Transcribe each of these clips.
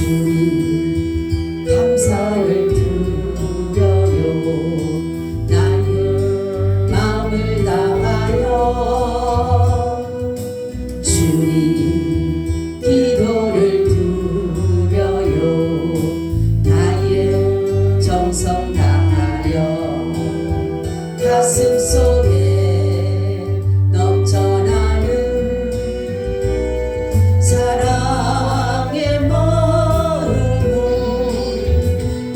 주님 감사를 드려요. 나의 마음을 다하여 주님 기도를 드려요. 나의 정성 다하여 가슴 속에 넘쳐나는 사랑의 마음을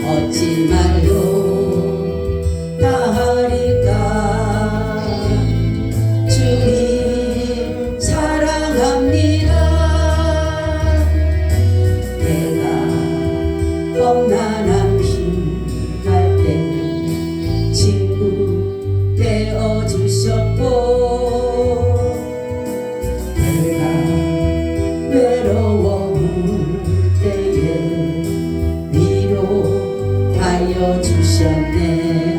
어찌 말로 다하리까. 주님 사랑합니다. 내가 험난한 힘할 때 친구 되어주셨고, 내가 외로워울 때에 위로하여 주셨네.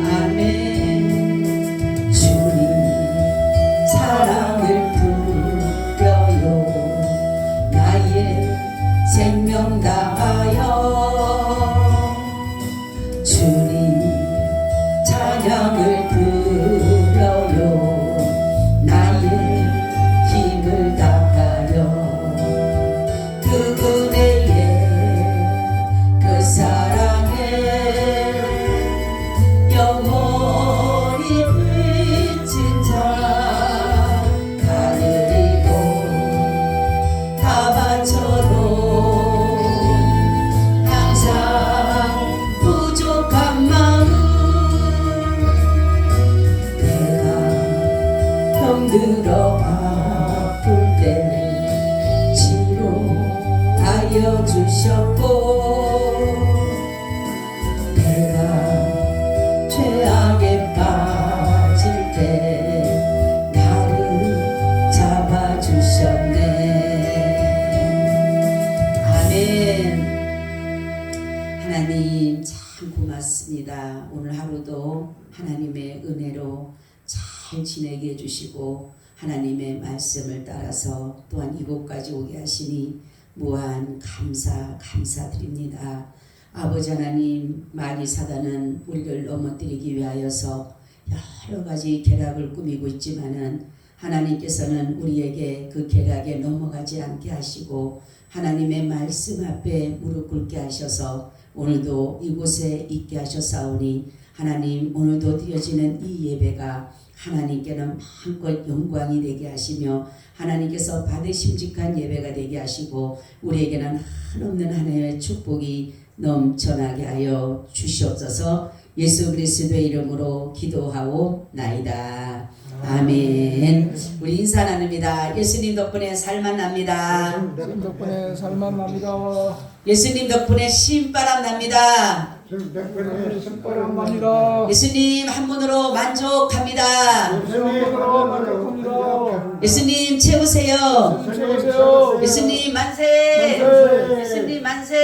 아멘. 주님 사랑을 드려요. 나의 생명 다하여 주님 찬양을 드려요. 나의 힘을 다하여 그 은혜에 그 사랑에 영원히 비친 자 다 드리고 다 바쳐도 항상 부족한 마음 내가 병들어 아플 때 치료하여 주셨고, 내가 죄악에 빠질 때 나를 잡아주셨네. 아멘. 하나님 참 고맙습니다. 오늘 하루도 하나님의 은혜로 잘 지내게 해주시고 하나님의 말씀을 따라서 또한 이곳까지 오게 하시니 무한 감사드립니다. 아버지 하나님, 마귀 사단은 우리를 넘어뜨리기 위하여서 여러 가지 계략을 꾸미고 있지만은 하나님께서는 우리에게 그 계략에 넘어가지 않게 하시고 하나님의 말씀 앞에 무릎 꿇게 하셔서 오늘도 이곳에 있게 하셨사오니 하나님, 오늘도 드려지는 이 예배가 하나님께는 마음껏 영광이 되게 하시며 하나님께서 받으심직한 예배가 되게 하시고 우리에게는 한없는 하나님의 축복이 넘쳐나게 하여 주시옵소서. 예수 그리스도의 이름으로 기도하오 나이다. 아멘. 우리 인사 나눕니다. 예수님 덕분에 살만 납니다. 예수님 덕분에 살만 납니다. 예수님 덕분에 신바람 납니다. 예수님 덕분에 신바람 납니다. 예수님 한 분으로 만족합니다. 예수님 한 분으로 만족합니다. 예수님 채우세요. 채우세요. 예수님 만세. 만세. 예수님 만세.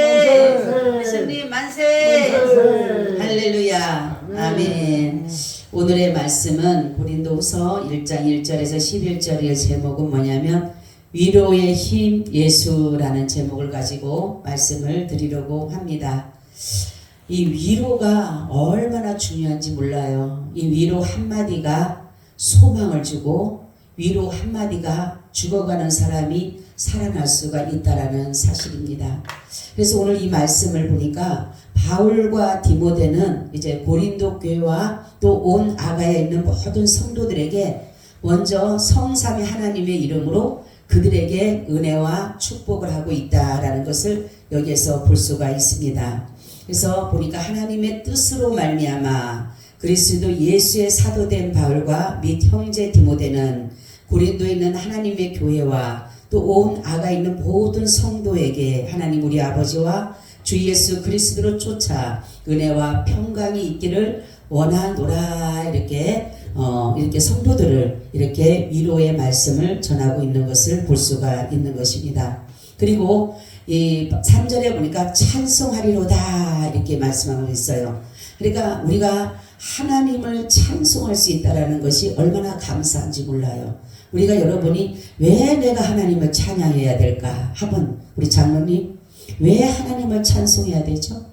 만세. 예수님 만세. 만세. 할렐루야. 아멘. 오늘의 말씀은 고린도후서 1장 1절에서 11절의 제목은 뭐냐면 위로의 힘 예수라는 제목을 가지고 말씀을 드리려고 합니다. 이 위로가 얼마나 중요한지 몰라요. 이 위로 한마디가 소망을 주고 위로 한마디가 죽어가는 사람이 살아날 수가 있다라는 사실입니다. 그래서 오늘 이 말씀을 보니까 바울과 디모데는 이제 고린도 교회와 또 온 아가야에 있는 모든 성도들에게 먼저 성삼위 하나님의 이름으로 그들에게 은혜와 축복을 하고 있다라는 것을 여기에서 볼 수가 있습니다. 그래서 보니까 하나님의 뜻으로 말미암아 그리스도 예수의 사도된 바울과 및 형제 디모데는 고린도에 있는 하나님의 교회와 또 온 아가에 있는 모든 성도에게 하나님 우리 아버지와 주 예수 그리스도로 쫓아 은혜와 평강이 있기를 원하노라. 이렇게 성도들을 이렇게 위로의 말씀을 전하고 있는 것을 볼 수가 있는 것입니다. 그리고 이 3절에 보니까 찬송하리로다 이렇게 말씀하고 있어요. 그러니까 우리가 하나님을 찬송할 수 있다라는 것이 얼마나 감사한지 몰라요. 우리가 여러분이 왜 내가 하나님을 찬양해야 될까 하면 우리 장로님 왜 하나님을 찬송해야 되죠?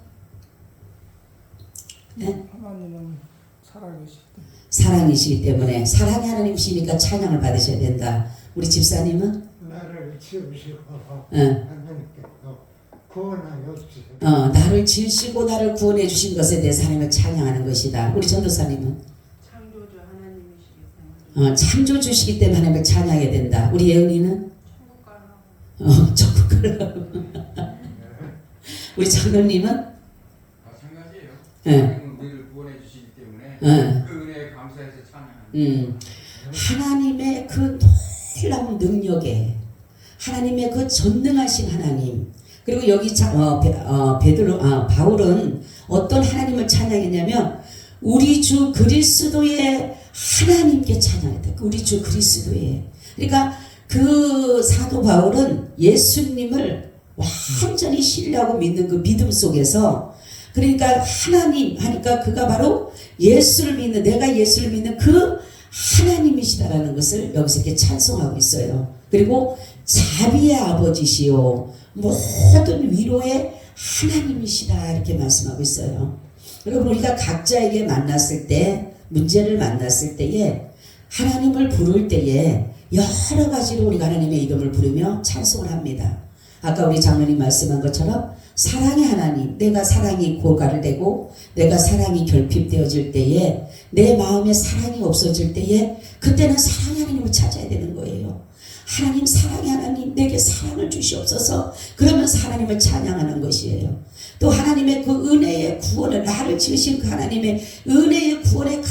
네? 하나님은 살아계시기 때문에. 사랑이시기 때문에 사랑의 하나님이시니까 찬양을 받으셔야 된다. 우리 집사님은 나를 지으시고 응. 하나님께서 구원하여 주시고 나를 지으시고 나를 구원해 주신 것에 대해서 하나님을 찬양하는 것이다. 우리 전도사님은 창조주 하나님이시기 때문에 창조주시기 때문에 하나님을 찬양해야 된다. 우리 예은이는 천국 가라고 천국 우리 장로님은 마찬가지예요. 예. 하나님은 우리를 구원해 주시기 때문에 그 은혜에 감사해서 찬양합니다. 하나님의 그 놀라운 능력에 하나님의 그 전능하신 하나님 그리고 여기 바울은 어떤 하나님을 찬양했냐면 우리 주 그리스도의 하나님께 찬양했다. 우리 주 그리스도의 그러니까 그 사도 바울은 예수님을 완전히 신뢰하고 믿는 그 믿음 속에서 그러니까 하나님 하니까 그가 바로 예수를 믿는 내가 예수를 믿는 그 하나님이시다라는 것을 여기서 이렇게 찬송하고 있어요. 그리고 자비의 아버지시요 모든 위로의 하나님이시다 이렇게 말씀하고 있어요. 여러분 우리가 각자에게 만났을 때 문제를 만났을 때에 하나님을 부를 때에 여러 가지로 우리가 하나님의 이름을 부르며 찬송을 합니다. 아까 우리 장로님 말씀한 것처럼 사랑의 하나님, 내가 사랑이 고갈을 되고 내가 사랑이 결핍되어질 때에 내 마음에 사랑이 없어질 때에 그때는 사랑의 하나님을 찾아야 되는 거예요. 하나님 사랑의 하나님 내게 사랑을 주시옵소서 그러면서 하나님을 찬양하는 것이에요. 또 하나님의 그 은혜의 구원을 나를 지으신 그 하나님의 은혜의 구원에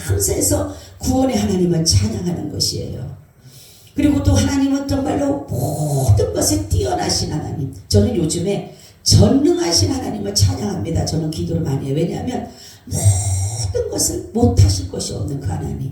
감사해서 구원의 하나님을 찬양하는 것이에요. 그리고 또 하나님은 정말로 모든 것에 뛰어나신 하나님. 저는 요즘에 전능하신 하나님을 찬양합니다. 저는 기도를 많이 해요. 왜냐하면 모든 것을 못하실 것이 없는 그 하나님.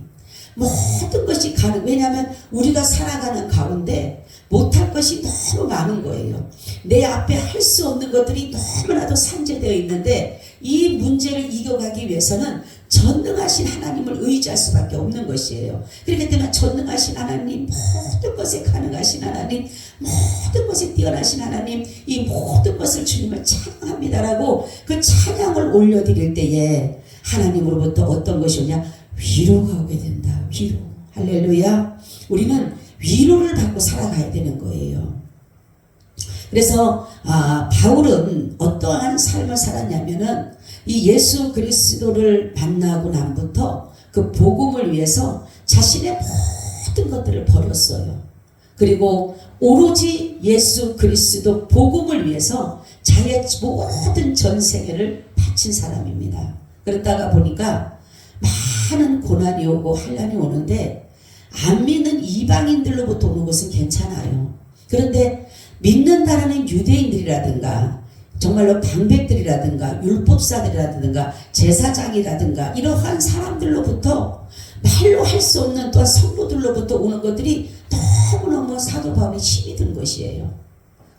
모든 것이 가능. 왜냐하면 우리가 살아가는 가운데 못할 것이 너무 많은 거예요. 내 앞에 할 수 없는 것들이 너무나도 산재되어 있는데 이 문제를 이겨가기 위해서는 전능하신 하나님을 의지할 수밖에 없는 것이에요. 그렇기 때문에 전능하신 하나님, 모든 것에 가능하신 하나님, 모든 것에 뛰어나신 하나님, 이 모든 것을 주님을 찬양합니다라고 그 찬양을 올려드릴 때에 하나님으로부터 어떤 것이 오냐? 위로가 오게 된다. 위로. 할렐루야. 우리는 위로를 받고 살아가야 되는 거예요. 그래서 바울은 어떠한 삶을 살았냐면은 이 예수 그리스도를 만나고 남부터 그 복음을 위해서 자신의 모든 것들을 버렸어요. 그리고 오로지 예수 그리스도 복음을 위해서 자기의 모든 전생애를 바친 사람입니다. 그러다가 보니까 많은 고난이 오고 환난이 오는데 안 믿는 이방인들로부터 오는 것은 괜찮아요. 그런데 믿는다라는 유대인들이라든가 정말로 방백들이라든가 율법사들이라든가 제사장이라든가 이러한 사람들로부터 말로 할 수 없는 또한 성도들로부터 오는 것들이 너무너무 사도 바울이 힘이 든 것이에요.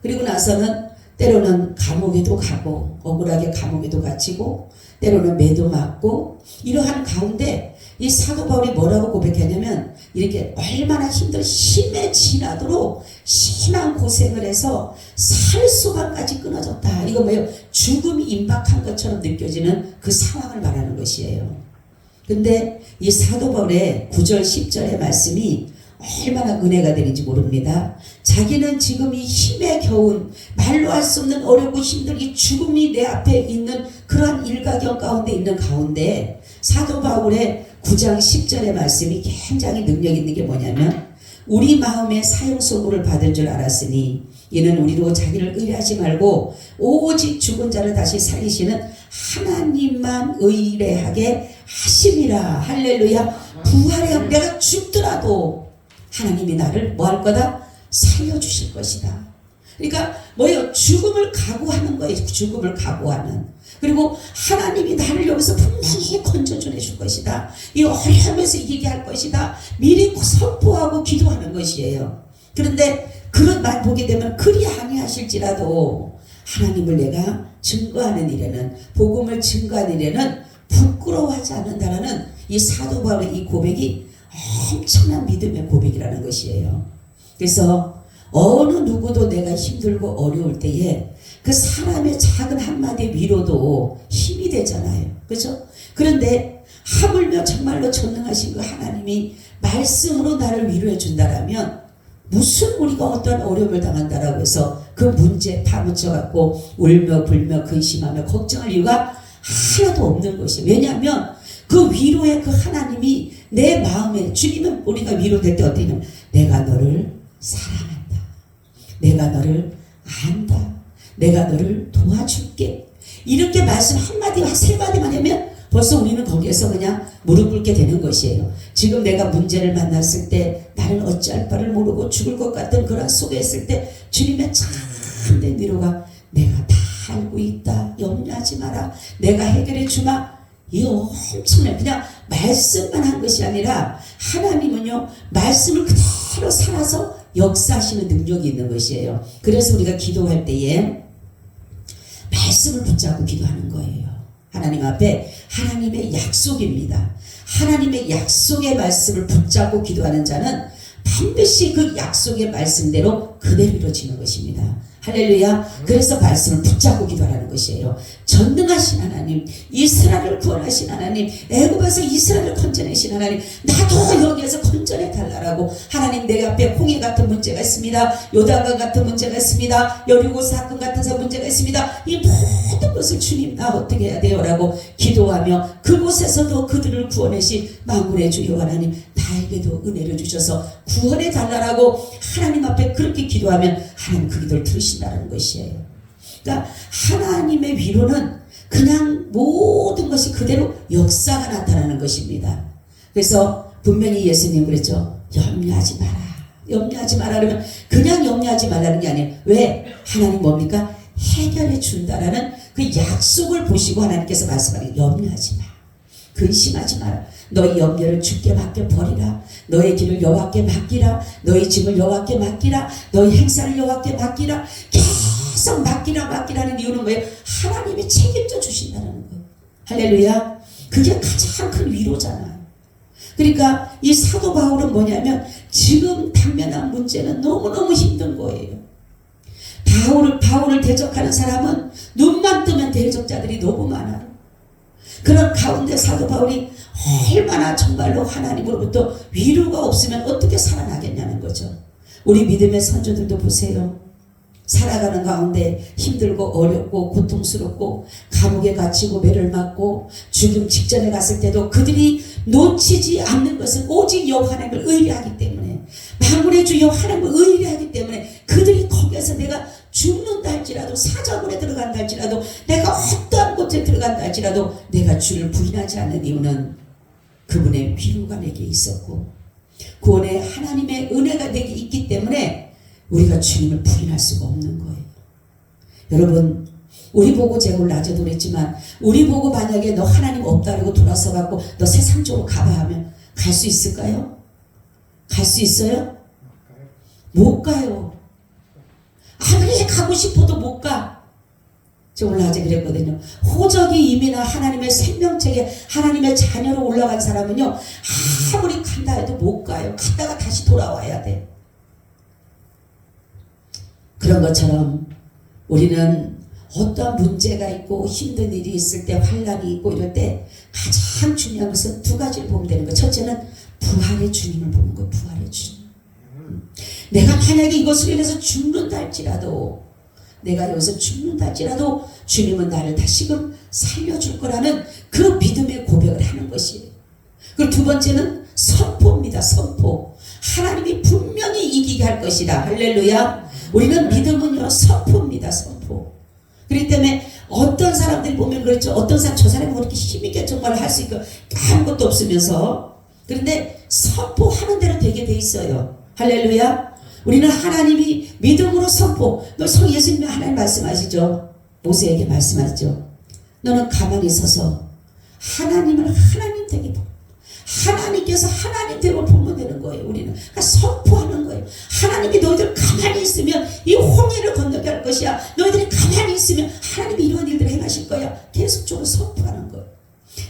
그리고 나서는 때로는 감옥에도 가고 억울하게 감옥에도 갇히고 때로는 매도 맞고 이러한 가운데 이 사도 바울이 뭐라고 고백했냐면 이렇게 얼마나 힘에 지나도록 심한 고생을 해서 살 수간까지 끊어졌다. 이거 뭐예요? 죽음이 임박한 것처럼 느껴지는 그 상황을 말하는 것이에요. 근데 이 사도 바울의 9절 10절의 말씀이 얼마나 은혜가 되는지 모릅니다. 자기는 지금 이 힘에 겨운 말로 할 수 없는 어렵고 힘든 이 죽음이 내 앞에 있는 그러한 일가견 가운데 있는 가운데 사도 바울의 9장 10절의 말씀이 굉장히 능력 있는 게 뭐냐면 우리 마음에 사형선고를 받은 줄 알았으니 이는 우리로 자기를 의뢰하지 말고 오직 죽은 자를 다시 살리시는 하나님만 의뢰하게 하심이라. 할렐루야. 부활의 내가 죽더라도 하나님이 나를 뭐 할 거다? 살려주실 것이다. 그러니까 뭐예요? 죽음을 각오하는 거예요. 죽음을 각오하는. 그리고 하나님이 나를 여기서 분명히 건져줘 줄 것이다. 이 어려움에서 이기게 할 것이다. 미리 선포하고 기도하는 것이에요. 그런데 그런 말 보게 되면 그리 아니하실지라도 하나님을 내가 증거하는 일에는 복음을 증거하는 일에는 부끄러워하지 않는다라는 이 사도 바울의 이 고백이 엄청난 믿음의 고백이라는 것이에요. 그래서 어느 누구도 내가 힘들고 어려울 때에 그 사람의 작은 한마디 위로도 힘이 되잖아요. 그렇죠? 그런데 하물며 정말로 전능하신 그 하나님이 말씀으로 나를 위로해 준다라면 무슨 우리가 어떤 어려움을 당한다라고 해서 그 문제에 파묻혀 갖고 울며 불며 근심하며 걱정할 이유가 하나도 없는 것이에요. 왜냐하면 그 위로의 그 하나님이 내 마음에, 주님은 우리가 위로될 때 어떻게 하냐면 내가 너를 사랑한다, 내가 너를 안다, 내가 너를 도와줄게, 이렇게 말씀 한마디와 세 마디만 하면 벌써 우리는 거기에서 그냥 무릎 꿇게 되는 것이에요. 지금 내가 문제를 만났을 때 나는 어찌할 바를 모르고 죽을 것 같은 그런 속에 있을 때 주님의 참된 위로가 내가 다 알고 있다, 염려하지 마라, 내가 해결해 주마. 이 엄청난, 그냥 말씀만 한 것이 아니라 하나님은요 말씀을 그대로 살아서 역사하시는 능력이 있는 것이에요. 그래서 우리가 기도할 때에 말씀을 붙잡고 기도하는 거예요. 하나님 앞에 하나님의 약속입니다. 하나님의 약속의 말씀을 붙잡고 기도하는 자는 반드시 그 약속의 말씀대로 그대로 이루어지는 것입니다. 할렐루야. 그래서 말씀을 붙잡고 기도하라는 것이에요. 전능하신 하나님, 이스라엘을 구원하신 하나님, 애굽에서 이스라엘을 건져내신 하나님, 나도 여기에서 건져내 달라라고. 하나님, 내 앞에 홍해 같은 문제가 있습니다. 요단강 같은 문제가 있습니다. 여리고 사건 같은 문제가 있습니다. 이 모든 것을 주님 나 어떻게 해야 돼요? 라고 기도하며 그곳에서도 그들을 구원하신 만군의 주 여호와 하나님, 나에게도 은혜를 주셔서 구원해 달라라고 하나님 앞에 그렇게 기도하면 하나님 그 기도를 들으신다는 것이에요. 그러니까 하나님의 위로는 그냥 모든 것이 그대로 역사가 나타나는 것입니다. 그래서 분명히 예수님 그랬죠. 염려하지 마라, 염려하지 마라. 그러면 그냥 염려하지 말라는 게 아니에요. 왜? 하나님 뭡니까? 해결해 준다라는 그 약속을 보시고 하나님께서 말씀하는 염려하지 마, 근심하지 마라, 너희 염려를 주께 맡겨 버리라, 너의 길을 여호와께 맡기라, 너희 짐을 여호와께 맡기라, 너희 행사를 여호와께 맡기라. 계속 맡기라는 이유는 뭐예요? 하나님이 책임져 주신다는 거예요. 할렐루야. 그게 가장 큰 위로잖아요. 그러니까 이 사도 바울은 뭐냐면 지금 당면한 문제는 너무너무 힘든 거예요. 바울을 대적하는 사람은 눈만 뜨면 대적자들이 너무 많아요. 그런 가운데 사도 바울이 얼마나 정말로 하나님으로부터 위로가 없으면 어떻게 살아나겠냐는 거죠. 우리 믿음의 선조들도 보세요. 살아가는 가운데 힘들고 어렵고 고통스럽고 감옥에 갇히고 매를 맞고 죽음 직전에 갔을 때도 그들이 놓치지 않는 것은 오직 여호와 하나님을 의뢰하기 때문에, 만군의 주 여호와 하나님을 의뢰하기 때문에 그들이 거기에서 내가 죽는다 할지라도, 사자굴에 들어간다 할지라도, 내가 어떠한 곳에 들어간다 할지라도 내가 주를 부인하지 않는 이유는 그분의 위로가 내게 있었고 구원의 하나님의 은혜가 내게 있기 때문에 우리가 주님을 부인할 수가 없는 거예요. 여러분, 우리 보고 제가 낮에도 그랬지만 우리 보고 만약에 너 하나님 없다 그러고 돌아서 갖고 너 세상 쪽으로 가봐 하면 갈 수 있을까요? 갈 수 있어요? 못 가요. 아무리 가고 싶어도 못 가. 제가 오늘 낮에 그랬거든요. 호적이 이미나 하나님의 생명책에 하나님의 자녀로 올라간 사람은요 아무리 간다 해도 못 가요. 갔다가 다시 돌아와야 돼. 그런 것처럼 우리는 어떠한 문제가 있고 힘든 일이 있을 때, 환난이 있고 이럴 때 가장 중요한 것은 두 가지를 보면 되는 거예요. 첫째는 부활의 주님을 보는 거예요. 부활의 주님. 내가 만약에 이것으로 인해서 죽는다 할지라도, 내가 여기서 죽는다 할지라도 주님은 나를 다시금 살려줄 거라는 그 믿음의 고백을 하는 것이에요. 그리고 두 번째는 선포입니다. 선포. 하나님이 분명히 이기게 할 것이다. 할렐루야. 우리는 믿음은요 선포입니다. 선포. 그렇기 때문에 어떤 사람들 보면 그렇죠. 어떤 사람, 저 사람이 그렇게 힘있게 정말 할 수 있고 아무것도 없으면서, 그런데 선포하는 대로 되게 돼 있어요. 할렐루야. 우리는 하나님이 믿음으로 선포. 성 예수님이 하나님 말씀하시죠. 모세에게 말씀하시죠. 너는 가만히 서서 하나님을 하나님 되게 보. 하나님께서 하나님 되고 보면 되는 거예요. 우리는 그러니까 선포하는 거예요. 하나님이 너희들 가만히 있으면 이 홍해를 건너게 할 것이야. 너희들이 가만히 있으면 하나님이 이런 일들을 행하실 거야. 계속적으로 선포하는 거예요.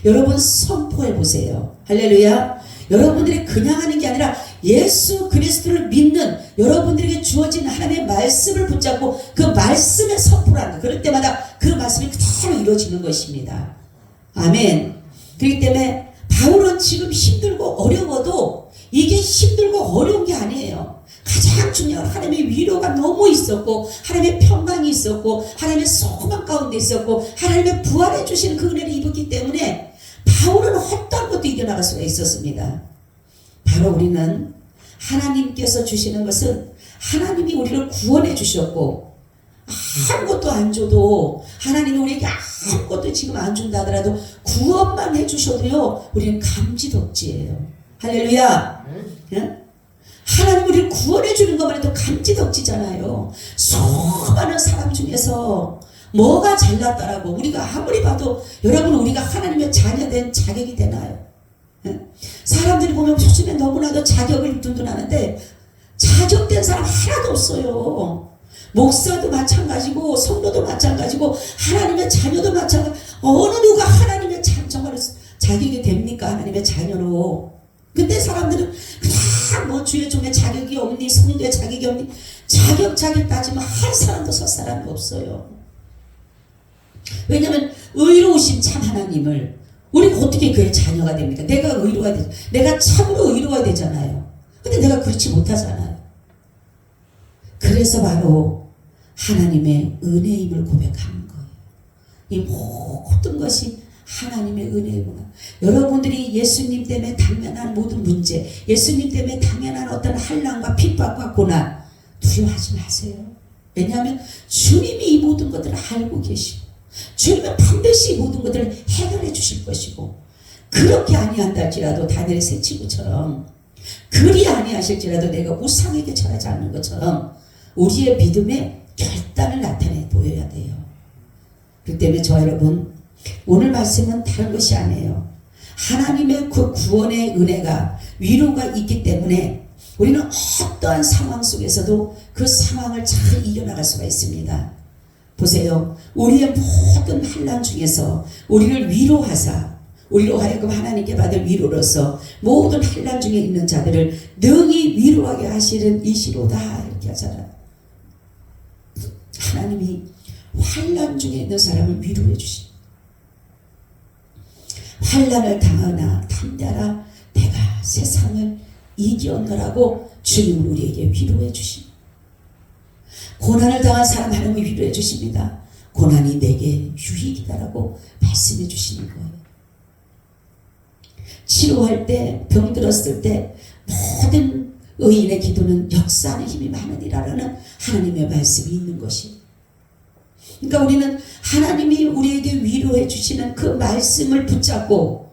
여러분 선포해 보세요. 할렐루야. 여러분들이 그냥 하는 게 아니라 예수 그리스도를 믿는 여러분들에게 주어진 하나님의 말씀을 붙잡고 그 말씀에 선포하는 것. 그럴 때마다 그 말씀이 그대로 이루어지는 것입니다. 아멘. 그렇기 때문에 바울은 지금 힘들고 어려워도 이게 힘들고 어려운 게 아니에요. 가장 중요한 하나님의 위로가 너무 있었고 하나님의 평강이 있었고 하나님의 소망 가운데 있었고 하나님의 부활해 주시는 그 은혜를 입었기 때문에 바울은 어떤 것도 이겨나갈 수가 있었습니다. 바로 우리는 하나님께서 주시는 것은 하나님이 우리를 구원해 주셨고 아무것도 안 줘도 하나님이 우리에게 아무것도 지금 안 준다 하더라도 구원만 해주셔도요 우리는 감지덕지예요. 할렐루야. 예? 하나님 우리를 구원해 주는 것만 해도 감지덕지잖아요. 수많은 사람 중에서 뭐가 잘났다라고 우리가 아무리 봐도 여러분 우리가 하나님의 자녀된 자격이 되나요? 예? 사람들이 보면 요즘에 너무나도 자격을 둔둔하는데 자격된 사람 하나도 없어요. 목사도 마찬가지고 성도도 마찬가지고 하나님의 자녀도 마찬가지. 어느 누가 하나님의 정말 자격이 됩니까? 하나님의 자녀로. 근데 사람들은 그냥 뭐 주의 종의 자격이 없니 성도의 자격이 없니 자격 따지면 한 사람도 설 사람이 없어요. 왜냐하면 의로우신 참 하나님을 우리가 어떻게 그의 자녀가 됩니까? 내가 의로워야 되죠. 내가 참으로 의로워야 되잖아요. 근데 내가 그렇지 못하잖아요. 그래서 바로 하나님의 은혜임을 고백하는 거예요. 이 모든 것이 하나님의 은혜이구나. 여러분들이 예수님 때문에 당면한 모든 문제, 예수님 때문에 당면한 어떤 한란과 핍박과 고난 두려워하지 마세요. 왜냐하면 주님이 이 모든 것들을 알고 계시고 주님은 반드시 이 모든 것들을 해결해 주실 것이고 그렇게 아니한다 할지라도 다니엘의 새 친구처럼 그리 아니하실지라도 내가 우상에게 절하지 않는 것처럼 우리의 믿음의 결단을 나타내 보여야 돼요. 그렇기 때문에 저 여러분 오늘 말씀은 다른 것이 아니에요. 하나님의 그 구원의 은혜가 위로가 있기 때문에 우리는 어떠한 상황 속에서도 그 상황을 잘 이겨나갈 수가 있습니다. 보세요. 우리의 모든 환난 중에서 우리를 위로하사 우리로 하여금 하나님께 받을 위로로서 모든 환난 중에 있는 자들을 능히 위로하게 하시는 이시로다 이렇게 하잖아요. 하나님이 환난 중에 있는 사람을 위로해 주시. 환난을 당하나 담대하라 내가 세상을 이겼노라고 주님은 우리에게 위로해 주십니다. 고난을 당한 사람 하나님이 위로해 주십니다. 고난이 내게 유익이다라고 말씀해 주시는 거예요. 치료할 때, 병들었을 때 모든 의인의 기도는 역사하는 힘이 많으리라는 하나님의 말씀이 있는 것이. 그러니까 우리는 하나님이 우리에게 위로해 주시는 그 말씀을 붙잡고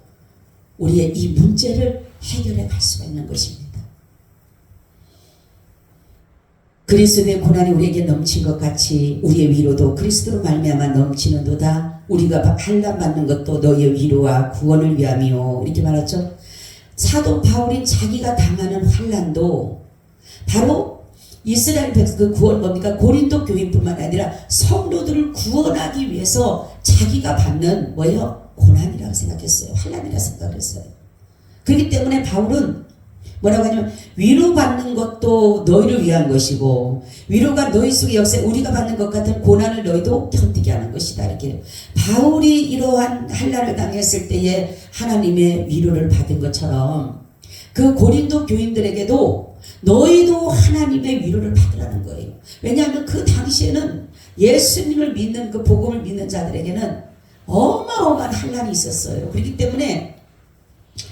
우리의 이 문제를 해결해 갈 수가 있는 것입니다. 그리스도의 고난이 우리에게 넘친 것 같이 우리의 위로도 그리스도로 말미암아 넘치는도다. 우리가 환난 받는 것도 너희의 위로와 구원을 위함이요 이렇게 말했죠. 사도 바울이 자기가 당하는 환난도 바로 이스라엘 백성 그 구원 뭡니까? 고린도 교인뿐만 아니라 성도들을 구원하기 위해서 자기가 받는 뭐예요? 고난이라고 생각했어요. 환난이라고 생각했어요. 그렇기 때문에 바울은 뭐라고 하냐면 위로받는 것도 너희를 위한 것이고 위로가 너희 속에 역사에 우리가 받는 것 같은 고난을 너희도 견디게 하는 것이다. 이렇게 바울이 이러한 환난을 당했을 때에 하나님의 위로를 받은 것처럼 그 고린도 교인들에게도 너희도 하나님의 위로를 받으라는 거예요. 왜냐하면 그 당시에는 예수님을 믿는 그 복음을 믿는 자들에게는 어마어마한 환난이 있었어요. 그렇기 때문에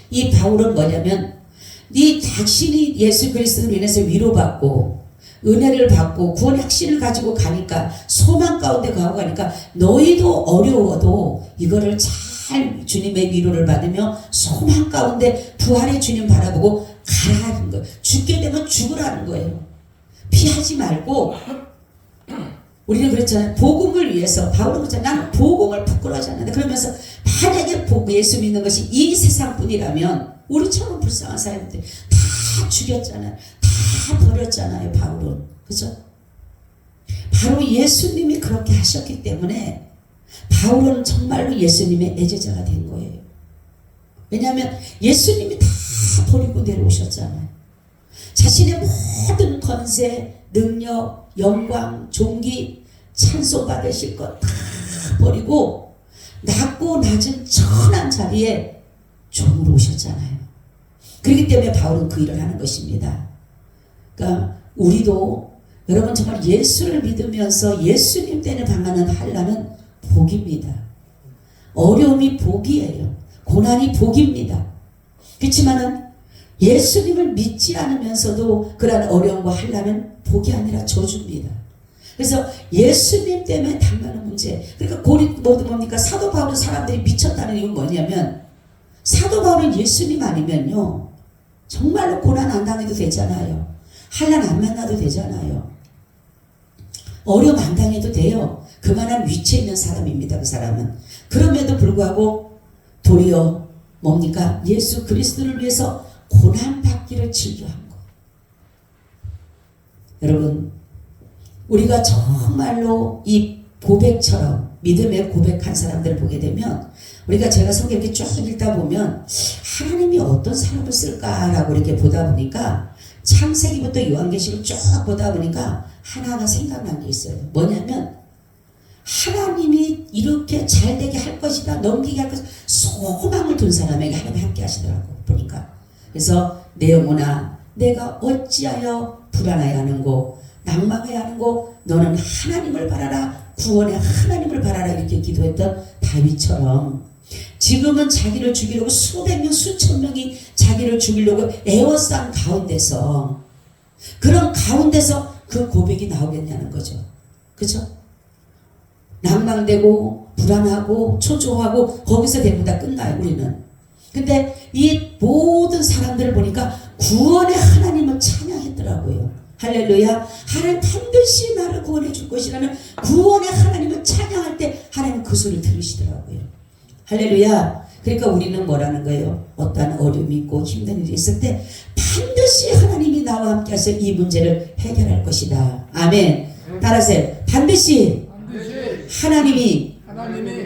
이 바울은 뭐냐면 네 자신이 예수 그리스도로 인해서 위로받고 은혜를 받고 구원의 확신을 가지고 가니까 소망 가운데 가고 가니까 너희도 어려워도 이거를 잘 주님의 위로를 받으며 소망 가운데 부활의 주님 바라보고 가라는 거예요. 죽게 되면 죽으라는 거예요. 피하지 말고 우리는 그렇잖아요. 복음을 위해서 바울은 그렇잖아요. 나는 복음을 부끄러워하지 않는다. 그러면서 만약에 예수 믿는 것이 이 세상뿐이라면 우리처럼 불쌍한 사람들 다 죽였잖아요. 다 버렸잖아요. 바울은. 그죠? 바로 예수님이 그렇게 하셨기 때문에 바울은 정말로 예수님의 애제자가 된 거예요. 왜냐하면 예수님이 다 버리고 내려오셨잖아요. 자신의 모든 권세, 능력, 영광, 존귀, 찬송받으실 것 다 버리고 낮고 낮은 천한 자리에 종으로 오셨잖아요. 그렇기 때문에 바울은 그 일을 하는 것입니다. 그러니까 우리도 여러분 정말 예수를 믿으면서 예수님 때문에 당하는 환난은 복입니다. 어려움이 복이에요. 고난이 복입니다. 그렇지만은 예수님을 믿지 않으면서도 그러한 어려움과 환난은 복이 아니라 저주입니다. 그래서 예수님 때문에 당하는 문제. 그러니까 뭡니까? 사도 바울은 사람들이 미쳤다는 이유는 뭐냐면 사도 바울은 예수님 아니면요 정말로 고난 안 당해도 되잖아요. 환난 안 만나도 되잖아요. 어려움 안 당해도 돼요. 그만한 위치에 있는 사람입니다. 그 사람은. 그럼에도 불구하고 도리어 뭡니까? 예수 그리스도를 위해서 고난받기를 즐겨한 거. 여러분 우리가 정말로 이 고백처럼 믿음의 고백한 사람들을 보게 되면 우리가 제가 성경 이렇게 쭉 읽다 보면 하나님이 어떤 사람을 쓸까라고 이렇게 보다 보니까 창세기부터 요한계시록 쭉 보다 보니까 하나가 생각난 게 있어요. 뭐냐면 하나님이 이렇게 잘되게 할 것이다, 넘기게 할 것이다, 소망을 둔 사람에게 하나님이 함께 하시더라고 보니까. 그래서 내 영혼아 내가 어찌하여 불안하여 하는고 낭망하여 하는고 너는 하나님을 바라라, 구원의 하나님을 바라라, 이렇게 기도했던 다윗처럼 지금은 자기를 죽이려고 수백 명 수천 명이 자기를 죽이려고 애워싼 가운데서, 그런 가운데서 그 고백이 나오겠냐는 거죠. 그죠? 낭망되고 불안하고 초조하고 거기서 대부분 다 끝나요. 우리는. 근데 이 모든 사람들을 보니까 구원의 하나님을 찬양했더라고요. 할렐루야. 하나님 반드시 나를 구원해 줄 것이라는 구원의 하나님을 찬양할 때 하나님 그 소리를 들으시더라고요. 할렐루야. 그러니까 우리는 뭐라는 거예요? 어떠한 어려움이 있고 힘든 일이 있을 때 반드시 하나님이 나와 함께 하셔 이 문제를 해결할 것이다. 아멘. 따라하세요. 반드시 하나님이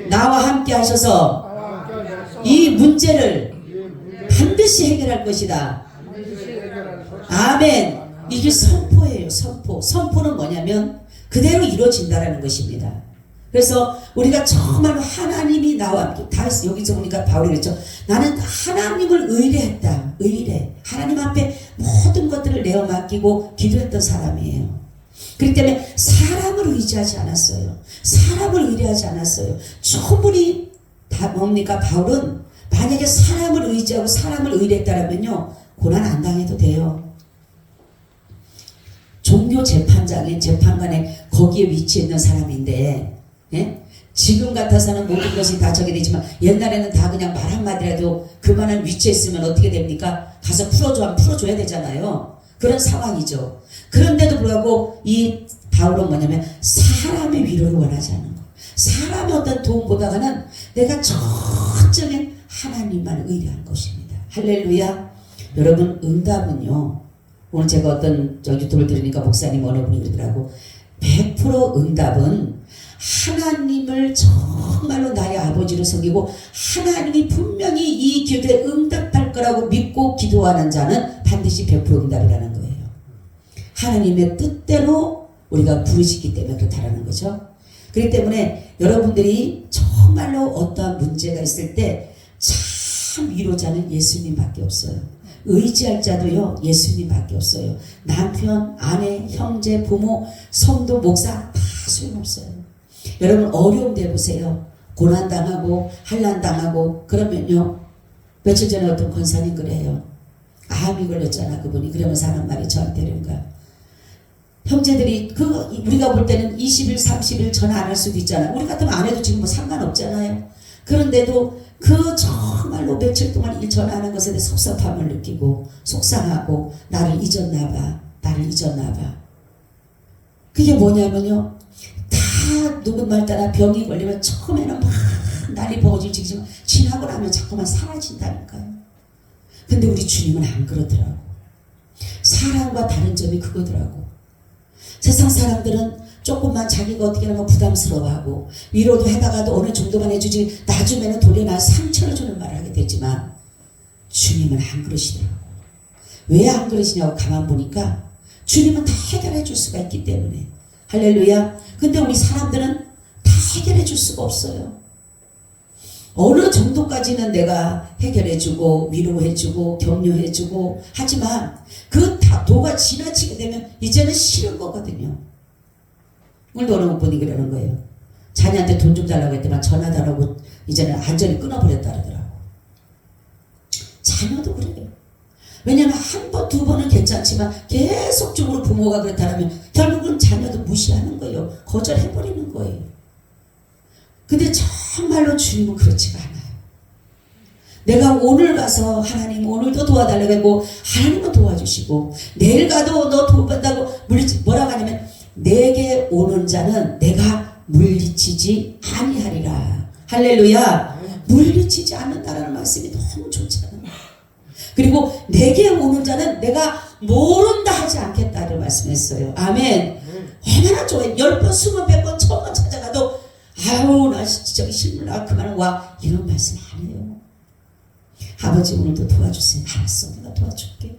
나와 함께 하셔서 이 문제를 반드시 해결할 것이다. 아멘. 이게 선포예요. 선포. 선포는 뭐냐면 그대로 이루어진다라는 것입니다. 그래서 우리가 정말로 하나님이 나와 함께, 다 여기서 보니까 바울이 그랬죠. 나는 하나님을 의뢰했다. 의뢰. 하나님 앞에 모든 것들을 내어 맡기고 기도했던 사람이에요. 그렇기 때문에 사람을 의지하지 않았어요. 사람을 의뢰하지 않았어요. 충분히 다 뭡니까? 바울은 만약에 사람을 의지하고 사람을 의뢰했다면요 고난 안 당해도 돼요. 종교 재판장인 재판관에 거기에 위치해 있는 사람인데, 예? 지금 같아서는 모든 것이 다 저게 되지만 옛날에는 다 그냥 말 한마디라도 그만한 위치에 있으면 어떻게 됩니까? 가서 풀어줘 하면 풀어줘야 되잖아요. 그런 상황이죠. 그런데도 불구하고 이 바울은 뭐냐면 사람의 위로를 원하지 않는 거. 사람의 어떤 도움보다는 내가 전적인 하나님만 의뢰한 것입니다. 할렐루야. 여러분 응답은요. 오늘 제가 어떤 유튜브를 들으니까 목사님 어느 분이 그러더라고. 100% 응답은 하나님을 정말로 나의 아버지로 섬기고 하나님이 분명히 이 기도에 응답할 거라고 믿고 기도하는 자는 반드시 100% 응답이라는 거예요. 하나님의 뜻대로 우리가 부르시기 때문에 그렇다라는 거죠. 그렇기 때문에 여러분들이 정말로 어떠한 문제가 있을 때 참 위로자는 예수님밖에 없어요. 의지할 자도요 예수님밖에 없어요. 남편, 아내, 형제, 부모, 성도, 목사 다 소용없어요. 여러분 어려움 돼보세요. 고난당하고 한란당하고 그러면요 며칠 전에 어떤 권사님 그래요. 암이 걸렸잖아 그분이. 그러면서 하는 말이 저한테 그런가. 형제들이 우리가 볼 때는 20일 30일 전화 안 할 수도 있잖아요. 우리 같으면 안 해도 지금 뭐 상관없잖아요. 그런데도 그 정말로 며칠 동안 일 전화하는 것에 대해 섭섭함을 느끼고 속상하고 나를 잊었나봐. 그게 뭐냐면요 다 누군 말 따라 병이 걸리면 처음에는 막 난리 버거질 지금 지나고 나면 자꾸만 사라진다니까요. 근데 우리 주님은 안 그러더라고. 사람과 다른 점이 그거더라고. 세상 사람들은 조금만 자기가 어떻게 하면 부담스러워하고 위로도 해다가도 어느 정도만 해주지 나중에는 도리어 날 상처를 주는 말을 하게 되지만 주님은 안 그러시더라고. 왜 안 그러시냐고 가만 보니까 주님은 다 해결해 줄 수가 있기 때문에. 할렐루야. 근데 우리 사람들은 다 해결해 줄 수가 없어요. 어느 정도까지는 내가 해결해주고 위로해주고 격려해주고 하지만 그 도가 지나치게 되면 이제는 싫은 거거든요. 오늘도 어느 분이 그러는 거예요. 자녀한테 돈 좀 달라고 했더만 전화 달라고 이제는 완전히 끊어버렸다 그러더라고. 자녀도 그래요. 왜냐하면 한 번, 두 번은 괜찮지만 계속적으로 부모가 그렇다면 결국은 자녀도 무시하는 거예요. 거절해버리는 거예요. 근데 정말로 주님은 그렇지가 않아요. 내가 오늘 가서 하나님 오늘도 도와달라고 하고 하나님은 도와주시고 내일 가도 너 도와준다고 뭐라고 하냐면 내게 오는 자는 내가 물리치지 아니하리라. 할렐루야. 물리치지 않는다라는 말씀이 너무 좋잖아요. 그리고 내게 오는 자는 내가 모른다 하지 않겠다를 말씀했어요. 아멘. 얼마나 좋아요. 10번, 20번, 100번, 1000번 찾아가도 아유 나 진짜 실물나 그만 와 이런 말씀 안 해요. 아버지 오늘도 도와주세요. 알았어 내가 도와줄게.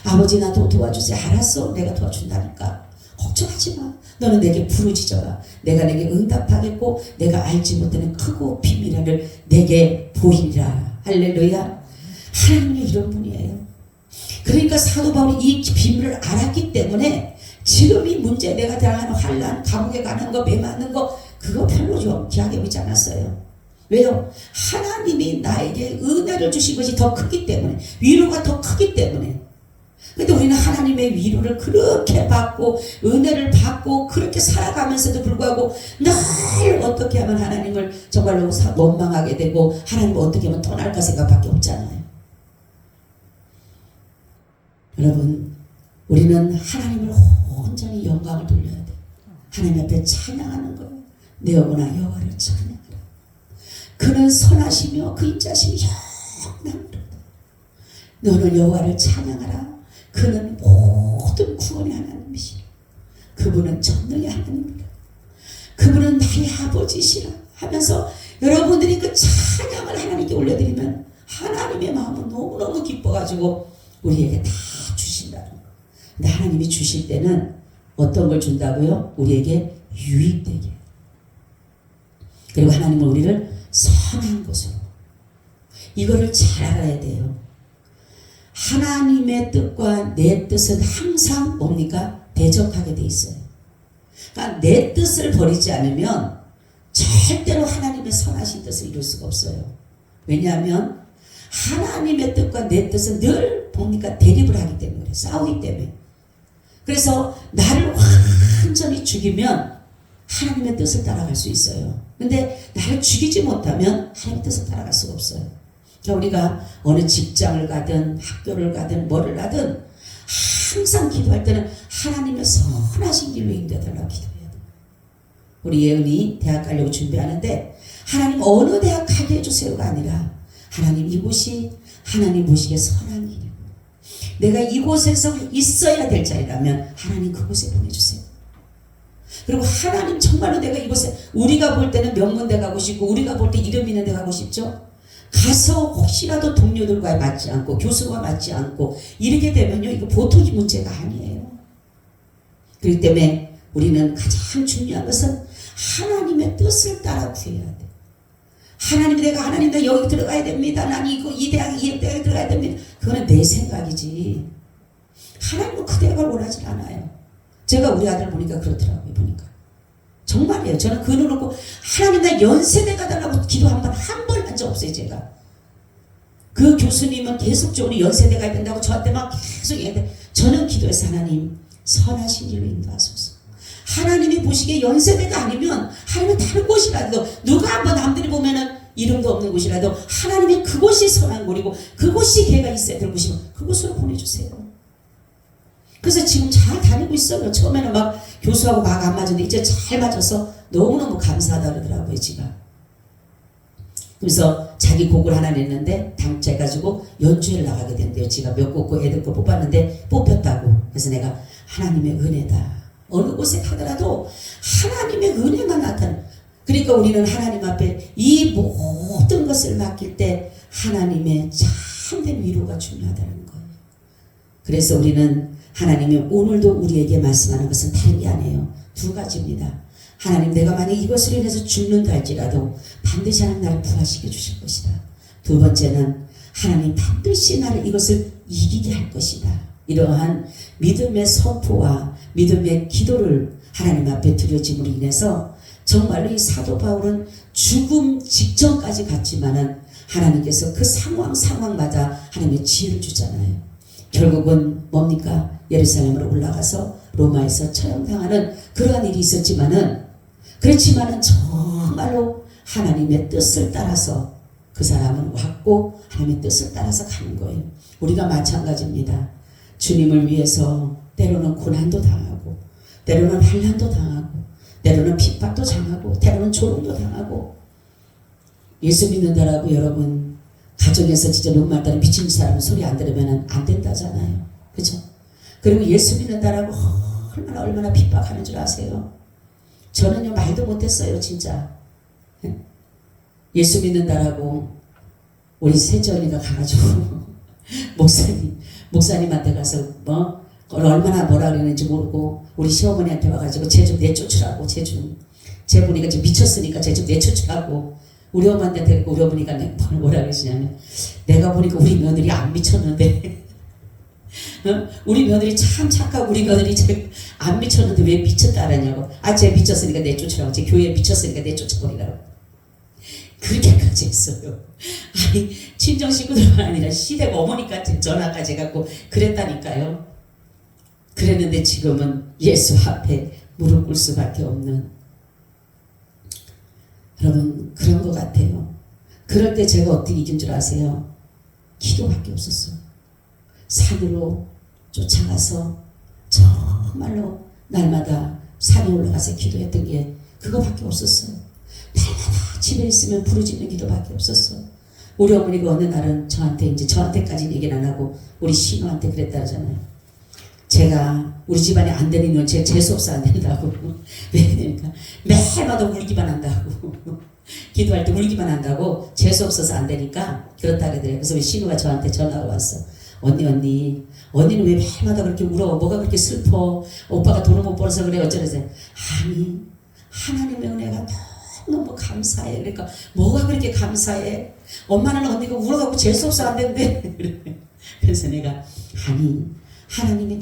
아버지 나도 도와주세요. 알았어 내가 도와준다니까. 걱정하지 마. 너는 내게 부르짖어라. 내가 내게 응답하겠고 내가 알지 못하는 크고 비밀을 내게 보이리라. 할렐루야. 하나님은 이런 분이에요. 그러니까 사도 바울이 이 비밀을 알았기 때문에 지금 이 문제 내가 당하는 환난 감옥에 가는 거 매 맞는 거 그거 별로 귀하게 보지 않았어요. 왜요? 하나님이 나에게 은혜를 주신 것이 더 크기 때문에 위로가 더 크기 때문에. 근데 우리는 하나님의 위로를 그렇게 받고 은혜를 받고 그렇게 살아가면서도 불구하고 늘 어떻게 하면 하나님을 정말로 원망하게 되고 하나님을 어떻게 하면 떠날까 생각밖에 없잖아요. 여러분 우리는 하나님을 온전히 영광을 돌려야 돼. 하나님 앞에 찬양하는 거예요. 내 영혼아 여호와를 찬양하라. 그는 선하시며 그 인자심이 영원하리로다. 너는 여호와를 찬양하라. 그는 모든 구원의 하나님이시라. 그분은 전능의 하나님이라. 그분은 나의 아버지시라 하면서 여러분들이 그 찬양을 하나님께 올려드리면 하나님의 마음은 너무너무 기뻐가지고 우리에게 다 주신다는 거. 근데 하나님이 주실 때는 어떤 걸 준다고요? 우리에게 유익되게. 그리고 하나님은 우리를 선한 것으로. 이거를 잘 알아야 돼요. 하나님의 뜻과 내 뜻은 항상 뭡니까? 대적하게 돼 있어요. 그러니까 내 뜻을 버리지 않으면 절대로 하나님의 선하신 뜻을 이룰 수가 없어요. 왜냐하면 하나님의 뜻과 내 뜻은 늘 뭡니까? 대립을 하기 때문에 싸우기 때문에. 그래서 나를 완전히 죽이면 하나님의 뜻을 따라갈 수 있어요. 근데 나를 죽이지 못하면 하나님의 뜻을 따라갈 수가 없어요. 그러니까 우리가 어느 직장을 가든 학교를 가든 뭐를 하든 항상 기도할 때는 하나님의 선하신 길로 인도해달라고 기도해야 돼요. 우리 예은이 대학 가려고 준비하는데 하나님 어느 대학 가게 해주세요가 아니라 하나님 이곳이 하나님 보시기에 선한 길이고 내가 이곳에서 있어야 될 자리라면 하나님 그곳에 보내주세요. 그리고 하나님 정말로 내가 이곳에 우리가 볼 때는 명문대 가고 싶고 우리가 볼 때 이름 있는 데 가고 싶죠. 가서 혹시라도 동료들과 맞지 않고 교수와 맞지 않고 이렇게 되면요 이거 보통 문제가 아니에요. 그렇기 때문에 우리는 가장 중요한 것은 하나님의 뜻을 따라 구해야 돼. 하나님이 내가 하나님 나 여기 들어가야 됩니다. 난 이 대학에 들어가야 됩니다. 그거는 내 생각이지. 하나님은 그 대학을 원하지 않아요. 제가 우리 아들 보니까 그렇더라고요. 보니까 정말이에요. 저는 그 눈을 놓고 하나님 나 연세대가 달라고 기도 한 번 한 적 없어요. 제가 그 교수님은 계속적으로 연세대 가야 된다고 저한테 막 계속 얘기하는데 저는 기도해서 하나님 선하신 길로 인도하소서. 하나님이 보시기에 연세대가 아니면 하나님은 다른 곳이라도 누가 한번 남들이 보면은 이름도 없는 곳이라도 하나님의 그곳이 선한 곳이고 그곳이 걔가 있어야 될 곳이면 그곳으로 보내주세요. 그래서 지금 잘 다니고 있어요. 처음에는 막 교수하고 막 안 맞았는데 이제 잘 맞아서 너무너무 감사하다 그러더라고요. 지가. 그래서 자기 곡을 하나 냈는데 당첨해가지고 연주회를 나가게 된대요. 지가 몇 곡 애들 거 뽑았는데 뽑혔다고. 그래서 내가 하나님의 은혜다. 어느 곳에 가더라도 하나님의 은혜만 나타나. 그러니까 우리는 하나님 앞에 이 모든 것을 맡길 때 하나님의 참된 위로가 중요하다는 거예요. 그래서 우리는 하나님이 오늘도 우리에게 말씀하는 것은 다른 게 아니에요. 두 가지입니다. 하나님, 내가 만약 이것으로 인해서 죽는다 할지라도 반드시 하나님 나를 부활시켜 주실 것이다. 두 번째는 하나님 반드시 나를 이것을 이기게 할 것이다. 이러한 믿음의 선포와 믿음의 기도를 하나님 앞에 드려짐으로 인해서 정말로 이 사도 바울은 죽음 직전까지 갔지만은 하나님께서 그 상황마다 하나님의 지혜를 주잖아요. 결국은 뭡니까? 예루살렘으로 올라가서 로마에서 처형당하는 그러한 일이 있었지만은, 그렇지만은 정말로 하나님의 뜻을 따라서 그 사람은 왔고 하나님의 뜻을 따라서 가는 거예요. 우리가 마찬가지입니다. 주님을 위해서 때로는 고난도 당하고, 때로는 환난도 당하고, 때로는 핍박도 당하고, 때로는 조롱도 당하고. 예수 믿는다라고 여러분 가정에서 진짜 눈말 따라 미친 사람은 소리 안 들으면 안 된다잖아요. 그죠? 그리고 예수 믿는다라고 얼마나 핍박하는 줄 아세요? 저는요 말도 못했어요 진짜. 예수 믿는다라고 우리 셋째 언니가 가가지고 목사님한테 가서 얼마나 뭐라 그랬는지 모르고 우리 시어머니한테 와가지고 쟤 좀 내쫓으라고, 쟤 보니까 좀 미쳤으니까 쟤 좀 내쫓으라고 우리 어머니한테 데리고, 우리 어머니가 뭐라 그러시냐면, 내가 보니까 우리 며느리 안 미쳤는데 우리 며느리 참 착하고 우리 며느리 안 미쳤는데 왜 미쳤다라냐고. 쟤 미쳤으니까 내쫓으라고, 쟤 교회에 미쳤으니까 내쫓아버리라고. 그렇게까지 했어요. 아니 친정 식구들만 아니라 시댁 어머니까지 전화까지 해갖고 그랬다니까요. 그랬는데 지금은 예수 앞에 무릎 꿇을 수밖에 없는, 여러분 그런 것 같아요. 그럴 때 제가 어떻게 이긴 줄 아세요? 기도밖에 없었어요. 산으로 쫓아가서 정말로 날마다 산에 올라가서 기도했던 게 그거밖에 없었어요. 날마다 집에 있으면 부르짖는 기도밖에 없었어요. 우리 어머니가 어느 날은 저한테까지는 얘기는 안 하고 우리 신우한테 그랬다잖아요. 제가 우리 집안에 안 되는 이유는 제 재수없어 안 된다고. 왜 그러니까 매일마다 울기만 한다고. 기도할 때 울기만 한다고, 재수없어서 안 되니까 그렇다 그러더래요. 그래서 우리 신우가 저한테 전화가 왔어. 언니는 왜 매일마다 그렇게 울어? 뭐가 그렇게 슬퍼? 오빠가 돈을 못 벌어서 그래? 어쩌래서. 아니 하나님의 은혜가 너무 감사해. 그러니까 뭐가 그렇게 감사해? 엄마는 언니가 울어갖고 재수없어 안 된대. 그래서 내가 하나님이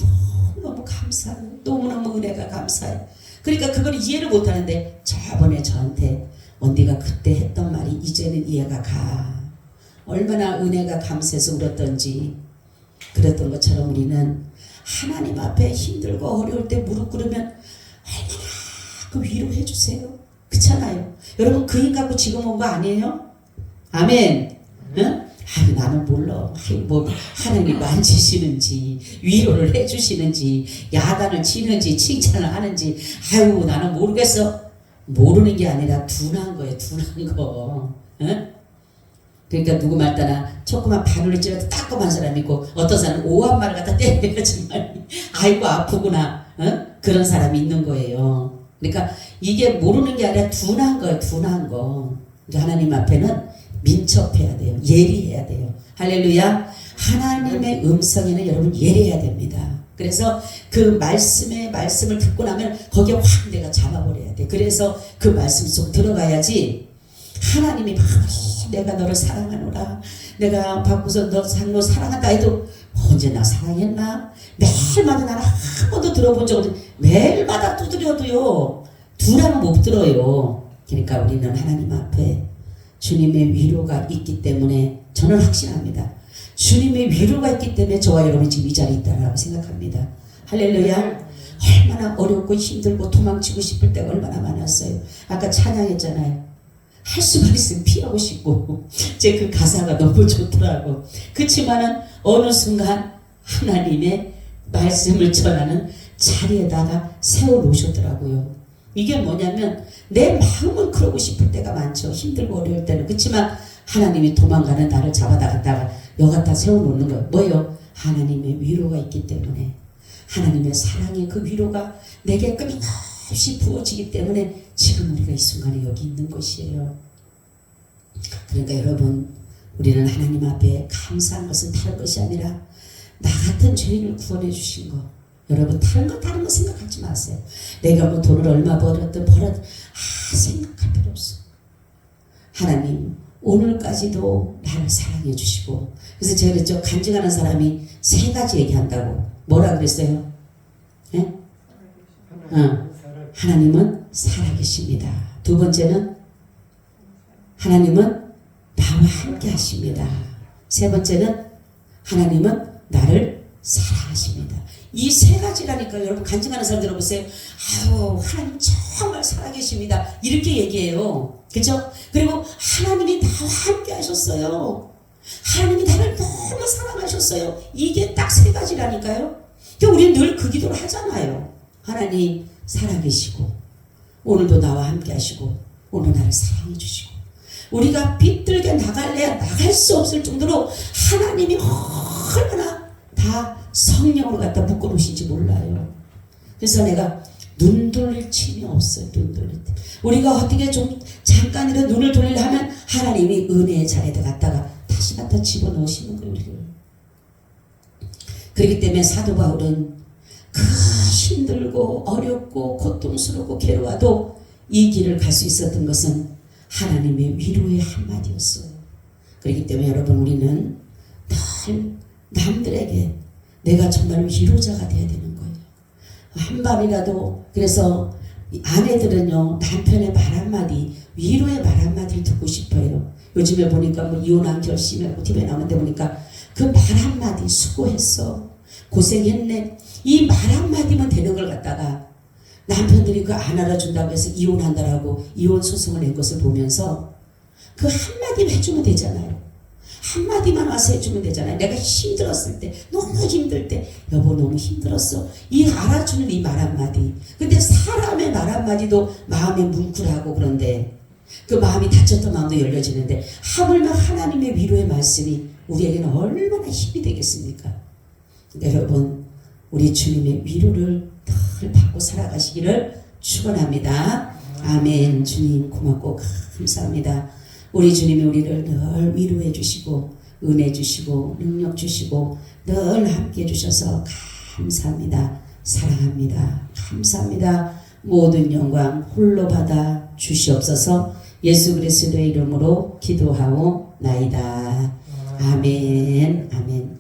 너무 감사해. 너무너무 은혜가 감사해. 그러니까 그걸 이해를 못하는데 저번에 저한테 언니가 그때 했던 말이 이제는 이해가 가. 얼마나 은혜가 감사해서 울었던지. 그랬던 것처럼 우리는 하나님 앞에 힘들고 어려울 때 무릎 꿇으면 얼마나 그 위로해 주세요. 그렇잖아요. 여러분 그 힘 갖고 지금 온 거 아니에요? 아멘. 응? 나는 몰라. 하나님 만지시는지 위로를 해주시는지 야단을 치는지 칭찬을 하는지 나는 모르겠어. 모르는 게 아니라 둔한 거예요. 둔한 거. 응? 그러니까 누구 말따나 조그만 바늘을 찔러도 따끔한 사람이 있고 어떤 사람은 오한 말을 갖다 때려야지만 아이고 아프구나. 응? 그런 사람이 있는 거예요. 그러니까 이게 모르는 게 아니라 둔한 거예요. 둔한 거. 하나님 앞에는 민첩해야 돼요. 예리해야 돼요. 할렐루야. 하나님의 음성에는 여러분 예리해야 됩니다. 그래서 그 말씀을 듣고 나면 거기에 확 내가 잡아버려야 돼. 그래서 그 말씀 속 들어가야지. 하나님이 내가 너를 사랑하노라. 내가 바꾸서 너 사랑한다 해도 언제 나 사랑했나? 매일마다 나는 한 번도 들어본 적 없는데 매일마다 두드려도요 두라면 못 들어요. 그러니까 우리는 하나님 앞에 주님의 위로가 있기 때문에 저는 확신합니다. 주님의 위로가 있기 때문에 저와 여러분이 지금 이 자리에 있다고 생각합니다. 할렐루야. 얼마나 어렵고 힘들고 도망치고 싶을 때가 얼마나 많았어요. 아까 찬양했잖아요. 할 수만 있으면 피하고 싶고 제 그 가사가 너무 좋더라고. 그렇지만은 어느 순간 하나님의 말씀을 전하는 자리에다가 세워놓으셨더라고요. 이게 뭐냐면 내 마음은 그러고 싶을 때가 많죠. 힘들고 어려울 때는. 그렇지만 하나님이 도망가는 나를 잡아다갔다가 여기다 세워놓는 거예요. 뭐예요? 하나님의 위로가 있기 때문에, 하나님의 사랑의 그 위로가 내게 끊임없이 부어지기 때문에 지금 우리가 이 순간에 여기 있는 것이에요. 그러니까 여러분, 우리는 하나님 앞에 감사한 것은 다른 것이 아니라 나 같은 죄인을 구원해 주신 거. 여러분 다른 거 생각하지 마세요. 내가 뭐 돈을 얼마 벌었든 생각할 필요 없어. 하나님 오늘까지도 나를 사랑해 주시고, 그래서 제가 그랬죠. 간증하는 사람이 세 가지 얘기한다고. 뭐라 그랬어요? 예? 하나님은 살아계십니다. 두 번째는 하나님은 나와 함께 하십니다. 세 번째는 하나님은 나를 사랑하십니다. 이 세 가지라니까요. 여러분 간증하는 사람 들어보세요. 아유 하나님 정말 살아계십니다. 이렇게 얘기해요. 그죠? 그리고 하나님이 나와 함께 하셨어요. 하나님이 나를 너무 사랑하셨어요. 이게 딱 세 가지라니까요. 그러니까 우리는 늘 그 기도를 하잖아요. 하나님 살아계시고 오늘도 나와 함께 하시고 오늘 나를 사랑해 주시고, 우리가 비뚤게 나갈래야 나갈 수 없을 정도로 하나님이 얼마나 다 성령으로 갖다 묶어놓으신지 몰라요. 그래서 내가 눈 돌릴 틈이 없어요. 눈 돌릴 틈. 우리가 어떻게 좀 잠깐이라도 눈을 돌리려 하면 하나님이 은혜의 자리에다 갖다가 다시 갖다 집어넣으시는 거예요. 우리를. 그렇기 때문에 사도 바울은 그 힘들고 어렵고 고통스럽고 괴로워도 이 길을 갈 수 있었던 것은 하나님의 위로의 한마디였어요. 그렇기 때문에 여러분 우리는 늘 남들에게 내가 정말 위로자가 되어야 되는 거예요. 한밤이라도. 그래서 아내들은요 남편의 말 한마디, 위로의 말 한마디를 듣고 싶어요. 요즘에 보니까 뭐 이혼한 결심이라고 TV에 나오는데 보니까 그 말 한마디, 수고했어, 고생했네, 이 말 한마디면 되는 걸 갖다가 남편들이 그 안 알아준다고 해서 이혼한다라고 이혼 소송을 낸 것을 보면서 그 한마디만 해주면 되잖아요. 한마디만 와서 해주면 되잖아요. 내가 힘들었을 때, 너무 힘들 때, 여보 너무 힘들었어, 이 알아주는 이 말 한마디. 근데 사람의 말 한마디도 마음이 뭉클하고 그런데 그 마음이 다쳤던 마음도 열려지는데 하물며 하나님의 위로의 말씀이 우리에게는 얼마나 힘이 되겠습니까? 여러분 우리 주님의 위로를 늘 받고 살아가시기를 축원합니다. 아멘. 주님 고맙고 감사합니다. 우리 주님이 우리를 늘 위로해 주시고 은혜 주시고 능력 주시고 늘 함께 해주셔서 감사합니다. 사랑합니다. 감사합니다. 모든 영광 홀로 받아 주시옵소서. 예수 그리스도의 이름으로 기도하오나이다. 아멘. 아멘.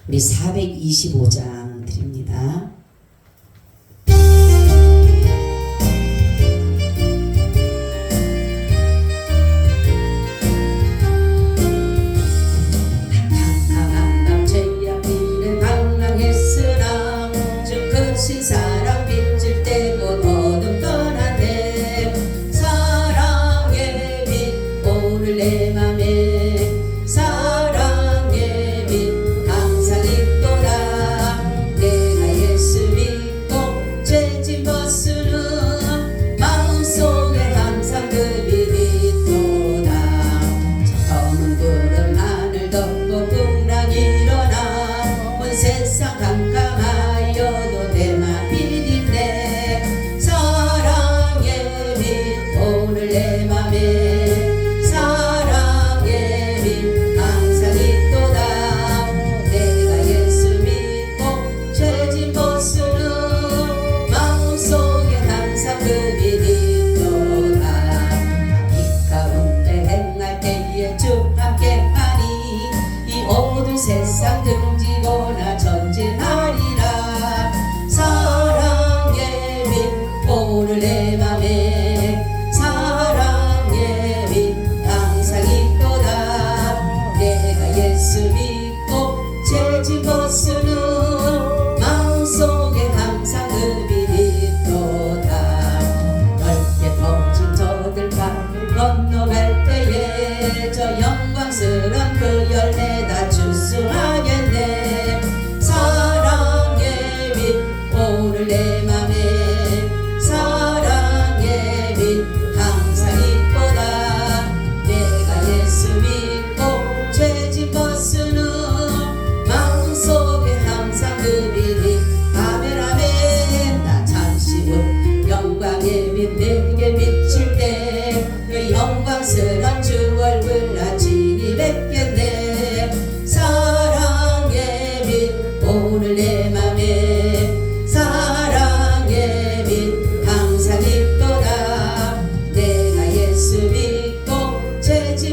우리 425장 드립니다. 사랑 빛을 떼고 어둠 떠나네. 사랑의 빛 오늘 내 맘에 사랑의 빛 항상 있도다. 내가 예수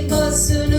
것은